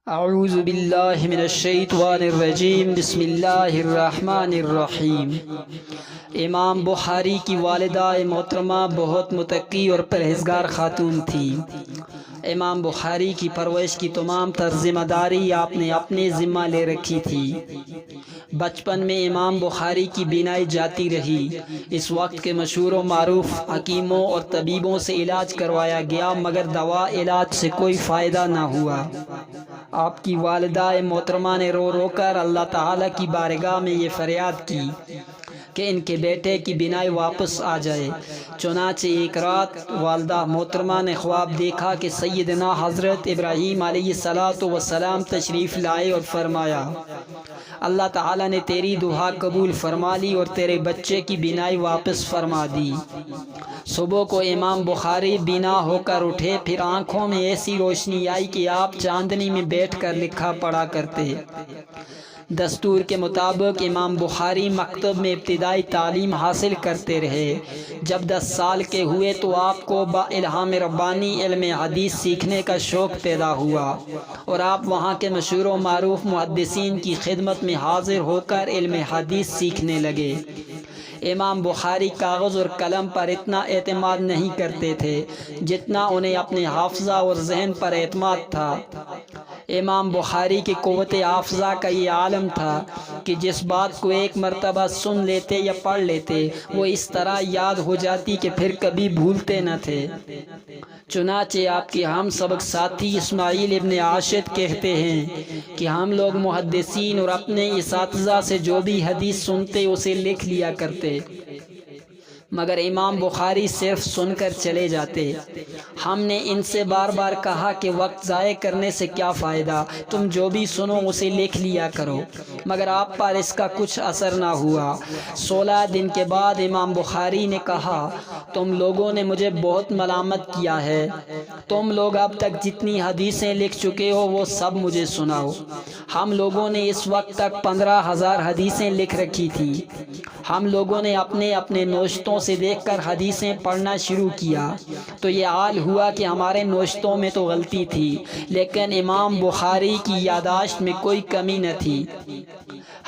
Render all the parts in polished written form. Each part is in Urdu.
اعوذ باللہ من الشیطان الرجیم، بسم اللہ الرحمن الرحیم۔ امام بخاری کی والدہ محترمہ بہت متقی اور پرہیزگار خاتون تھی۔ امام بخاری کی پرورش کی تمام تر ذمہ داری آپ نے اپنے ذمہ لے رکھی تھی۔ بچپن میں امام بخاری کی بینائی جاتی رہی۔ اس وقت کے مشہور و معروف حکیموں اور طبیبوں سے علاج کروایا گیا، مگر دوا علاج سے کوئی فائدہ نہ ہوا۔ آپ کی والدہ محترمہ نے رو رو کر اللہ تعالیٰ کی بارگاہ میں یہ فریاد کی کہ ان کے بیٹے کی بینائی واپس آ جائے۔ چنانچہ ایک رات والدہ محترمہ نے خواب دیکھا کہ سیدنا حضرت ابراہیم علیہ السلام تشریف لائے اور فرمایا، اللہ تعالیٰ نے تیری دعا قبول فرما لی اور تیرے بچے کی بینائی واپس فرما دی۔ صبح کو امام بخاری بینا ہو کر اٹھے، پھر آنکھوں میں ایسی روشنی آئی کہ آپ چاندنی میں بیٹھ کر لکھا پڑھا کرتے۔ دستور کے مطابق امام بخاری مکتب میں ابتدائی تعلیم حاصل کرتے رہے۔ جب 10 سال کے ہوئے تو آپ کو با الہام ربانی علم حدیث سیکھنے کا شوق پیدا ہوا اور آپ وہاں کے مشہور و معروف محدثین کی خدمت میں حاضر ہو کر علم حدیث سیکھنے لگے۔ امام بخاری کاغذ اور قلم پر اتنا اعتماد نہیں کرتے تھے جتنا انہیں اپنے حافظہ اور ذہن پر اعتماد تھا۔ امام بخاری کی قوت حافظہ کا یہ عالم تھا کہ جس بات کو ایک مرتبہ سن لیتے یا پڑھ لیتے وہ اس طرح یاد ہو جاتی کہ پھر کبھی بھولتے نہ تھے۔ چنانچہ آپ کے ہم سبق ساتھی اسماعیل ابن عاشد کہتے ہیں کہ ہم لوگ محدثین اور اپنے اساتذہ سے جو بھی حدیث سنتے اسے لکھ لیا کرتے، مگر امام بخاری صرف سن کر چلے جاتے۔ ہم نے ان سے بار بار کہا کہ وقت ضائع کرنے سے کیا فائدہ، تم جو بھی سنو اسے لکھ لیا کرو، مگر آپ پر اس کا کچھ اثر نہ ہوا۔ 16 دن کے بعد امام بخاری نے کہا، تم لوگوں نے مجھے بہت ملامت کیا ہے، تم لوگ اب تک جتنی حدیثیں لکھ چکے ہو وہ سب مجھے سناؤ۔ ہم لوگوں نے اس وقت تک 15,000 حدیثیں لکھ رکھی تھی۔ ہم لوگوں نے اپنے اپنے نوشتوں سے دیکھ کر حدیثیں پڑھنا شروع کیا تو یہ حال ہوا کہ ہمارے نوشتوں میں تو غلطی تھی، لیکن امام بخاری کی یادداشت میں کوئی کمی نہ تھی۔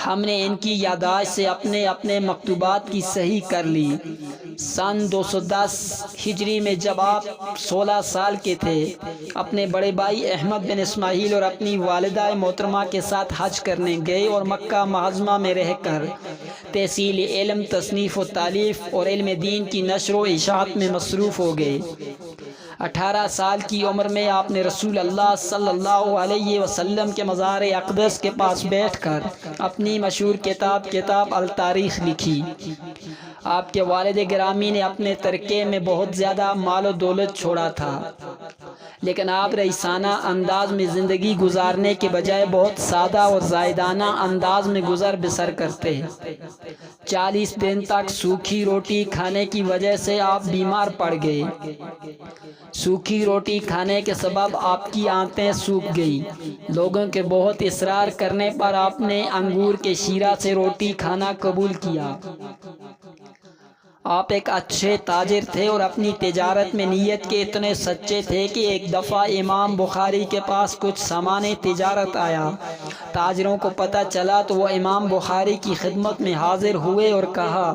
ہم نے ان کی یادداشت سے اپنے اپنے مکتوبات کی صحیح کر لی۔ سن 210 ہجری میں جب آپ 16 سال کے تھے، اپنے بڑے بھائی احمد بن اسماعیل اور اپنی والدہ محترمہ کے ساتھ حج کرنے گئے اور مکہ معظمہ میں رہ کر تحصیل علم، تصنیف و تالیف اور علم دین کی نشر و اشاعت میں مصروف ہو گئے۔ 18 سال کی عمر میں آپ نے رسول اللہ صلی اللہ علیہ وسلم کے مزار اقدس کے پاس بیٹھ کر اپنی مشہور کتاب التاریخ لکھی۔ آپ کے والد گرامی نے اپنے ترکے میں بہت زیادہ مال و دولت چھوڑا تھا، لیکن آپ رئیسانہ انداز میں زندگی گزارنے کے بجائے بہت سادہ اور زاہدانہ انداز میں گزر بسر کرتے۔ 40 دن تک سوکھی روٹی کھانے کی وجہ سے آپ بیمار پڑ گئے۔ سوکھی روٹی کھانے کے سبب آپ کی آنتیں سوکھ گئی۔ لوگوں کے بہت اصرار کرنے پر آپ نے انگور کے شیرہ سے روٹی کھانا قبول کیا۔ آپ ایک اچھے تاجر تھے اور اپنی تجارت میں نیت کے اتنے سچے تھے کہ ایک دفعہ امام بخاری کے پاس کچھ سامان تجارت آیا۔ تاجروں کو پتہ چلا تو وہ امام بخاری کی خدمت میں حاضر ہوئے اور کہا،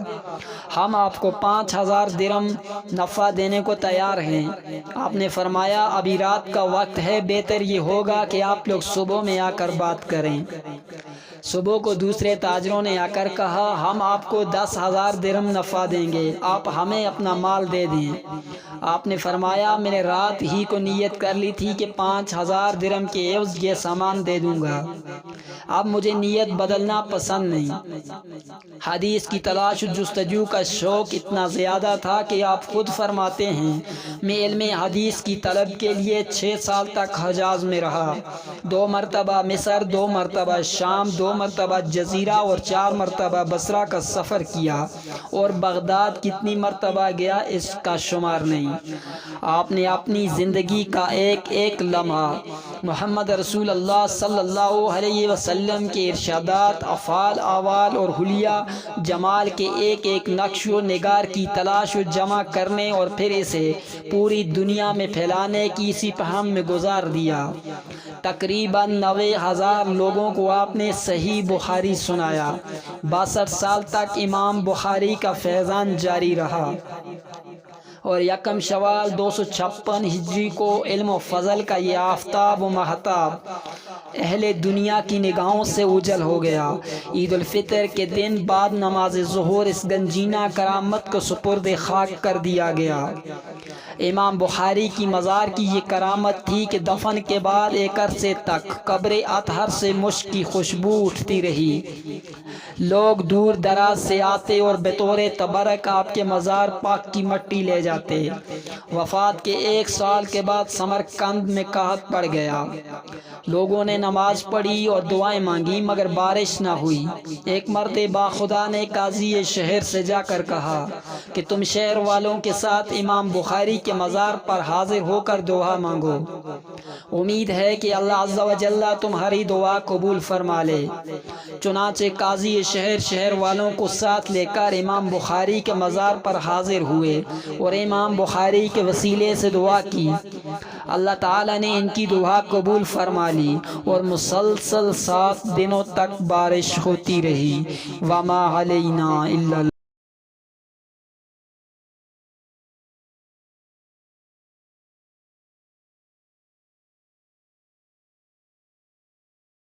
ہم آپ کو 5,000 درہم نفع دینے کو تیار ہیں۔ آپ نے فرمایا، ابھی رات کا وقت ہے، بہتر یہ ہوگا کہ آپ لوگ صبح میں آ کر بات کریں۔ صبح کو دوسرے تاجروں نے آ کر کہا، ہم آپ کو 10,000 درہم نفع دیں گے، آپ ہمیں اپنا مال دے دیں۔ آپ نے فرمایا، میں نے رات ہی کو نیت کر لی تھی کہ 5,000 درہم کے عوض یہ سامان دے دوں گا، اب مجھے نیت بدلنا پسند نہیں۔ حدیث کی تلاش و جستجو کا شوق اتنا زیادہ تھا کہ آپ خود فرماتے ہیں، میں علم حدیث کی طلب کے لیے 6 سال تک حجاز میں رہا، 2 مرتبہ مصر، 2 مرتبہ شام، 2 مرتبہ جزیرہ اور 4 مرتبہ بصرہ کا سفر کیا، اور بغداد کتنی مرتبہ گیا اس کا شمار نہیں۔ آپ نے اپنی زندگی کا ایک ایک لمحہ محمد رسول اللہ صلی اللہ علیہ وسلم وسلم کے ارشادات، افعال، احوال اور حلیہ جمال کے ایک ایک نقش و نگار کی تلاش و جمع کرنے اور پھر اسے پوری دنیا میں پھیلانے کی اسی پہم میں گزار دیا۔ تقریباً 90,000 لوگوں کو آپ نے صحیح بخاری سنایا۔ 62 سال تک امام بخاری کا فیضان جاری رہا اور یکم شوال 256 ہجری کو علم و فضل کا یہ آفتاب و مہتاب اہل دنیا کی نگاہوں سے اجل ہو گیا۔ عید الفطر کے دن بعد نماز ظہر اس گنجینہ کرامت کو سپرد خاک کر دیا گیا۔ امام بخاری کی مزار کی یہ کرامت تھی کہ دفن کے بعد ایک عرصے تک قبر اطہر سے مشک کی خوشبو اٹھتی رہی۔ لوگ دور دراز سے آتے اور بطور تبرک آپ کے مزار پاک کی مٹی لے جاتے۔ وفات کے 1 سال کے بعد سمرقند میں قحط پڑ گیا۔ لوگوں نے نماز پڑھی اور دعائیں مانگی مگر بارش نہ ہوئی۔ ایک مرد باخدا نے قاضی شہر سے جا کر کہا کہ تم شہر والوں کے ساتھ امام بخاری کے مزار پر حاضر ہو کر دعا مانگو، امید ہے کہ اللہ عز و جل تمہاری دعا قبول فرما لے۔ چنانچہ قاضی شہر والوں کو ساتھ لے کر امام بخاری کے مزار پر حاضر ہوئے اور امام بخاری کے وسیلے سے دعا کی۔ اللہ تعالیٰ نے ان کی دعا قبول فرما لی اور مسلسل 7 دنوں تک بارش ہوتی رہی۔ وما علینا الا